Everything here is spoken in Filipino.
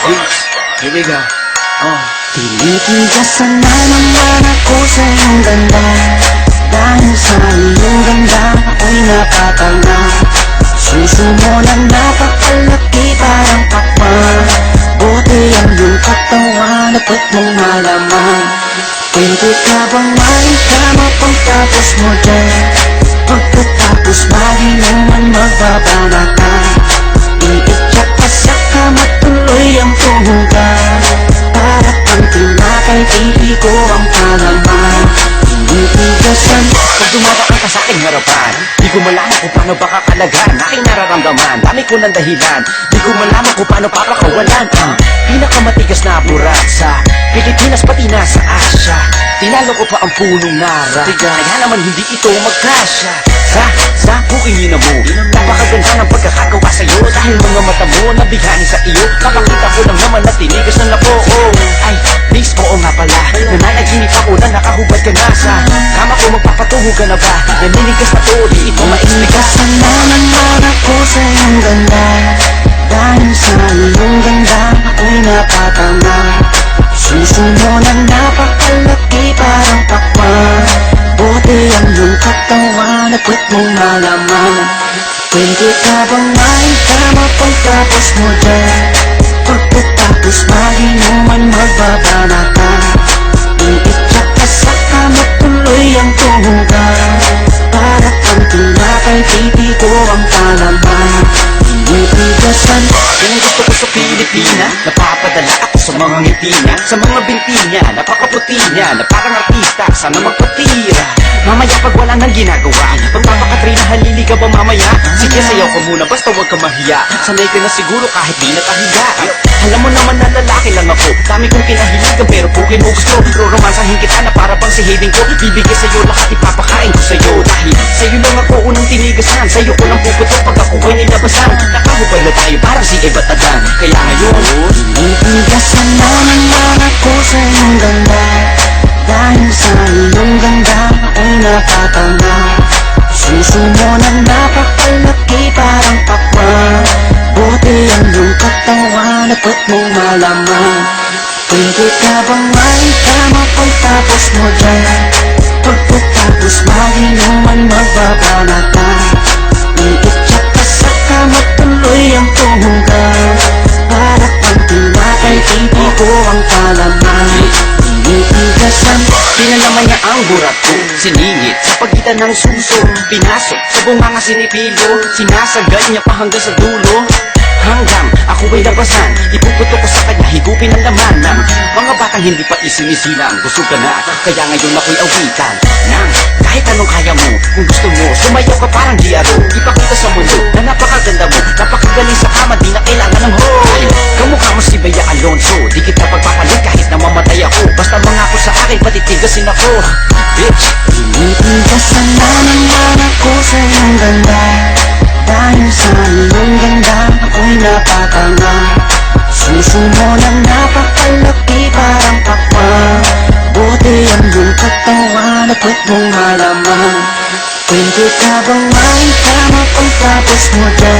Here we go. Tinitigasan na naman ako sa iyong ganda. Dahil sa iyong ganda ako'y napatanga. Suso mo na napakalaki parang pakwan. Buti ang iyong katawan at ba't mong malaman. Pwede ka bang maisama pagtapos mo dyan? Pagkatapos lagi naman magbabana ka. Iitsak ka sa kama tuloy ang tuhugan. Para kang tinapay, titi ko ang palaman. Tinitigasan. Pag dumadaan ka sa aking harapan, di ko malaman kung paano baka kalagan aking nararamdaman. Dami ko ng dahilan, di ko malaman kung paano papakawalan ang pinakamatigas na burat sa Pilipinas pati na sa Asya. Tinalo ko pa ang punong nara, kaya naman hindi ito magkasya. Sa bukingin na mo, napakaganda ng pagkakagawa sa'yo. Dahil mga mata mo nabigani sa iyo, napakita ko lang naman na tinigas ng lako. Ay, please, oo nga pala, nananaginip ako na nakahubad ka na sa kama ko. Magpapatungo ka na ba? Naninigas na to, di ito ma-explica. Tinitigasan na naman ako sa iyong ganda. Dahil sa iyong ganda ako'y napatanga. Suso mo na napakalaki parang pakwan. Buti ang iyong katawan at ba't mong malaman. Pwede ka bang maisama pagtapos mo dyan? Pagkatapos lagi naman magbabana ka. Iitsak ka sa kama tuloy ang tuhugan. Para kang tinapay, titi ko ang palaman. Tinitigasan. Kung gusto ko sa Pilipina, napapadala ako sa mga ngiti niya, sa mga binti niya, napakaputi niya, na parang artista, sana magpatira. Mamaya pag wala nang ginagawa, pagpapakatrina, halili ka ba mamaya? Sige, sayaw ka muna, basta huwag ka mahiya. Sanay ka na siguro kahit di nakahiga. Alam mo naman na lalaki lang ako, dami kong kinahiligan pero pukin mo gusto. Roromansahin kita na para bang si Hayden ko. Bibigay sa'yo lahat, ipapakain ko sa'yo. Dahil sa'yo lang ako unang tinigasan, sa'yo ko lang puputok pag ako ko'y nilabasan. Nakahubad na tayo parang si Eva Tadan. Kaya ngayon, tinitigasan na naman ako sa iyong ganda. Dahil sa iyong ganda ako'y napatanga. Suso mo na napakalaki parang pakwan. Buti ang iyong katawan at ba't mong malaman. Pwede ka bang maisama pagtapos mo dyan? Pagkatapos lagi naman magbabana ka. Iitsak ka sa kama tuloy ang tuhugan. Para kang tinapay, titi ko ang palaman. Tinitigasan. pinalaman niya ang burat ko, siningit sa pagitan ng suso, pinasok sa bunganga sinipilyo, sinasagad niya pa hanggang sa dulo. Hanggang ako ay labasan, ipuputo ko sa kanya, higupin ang laman ng mga batang hindi pa isinisilang. Gusto ka na, kaya ngayon ako'y awitan ng kahit anong kaya mo. Kung gusto mo, sumayaw ka parang diaro. Ipakita sa mundo na napakaganda mo, napakagaling sa kama, di na kailangan ng hoy. Kamukha mo si Bea Alonso, di kita pagpapalit kahit na mamatay ako. Basta mangako sa akin, patitigasin ako, bitch. Tinitigasan na naman ako sa iyong ganda. Dahil sa iyong ganda ako'y napatanga. Suso mo na napakalaki parang pakwan. Buti ang iyong katawan at ba't mong malaman. Pwede ka bang maisama pagtapos mo dyan?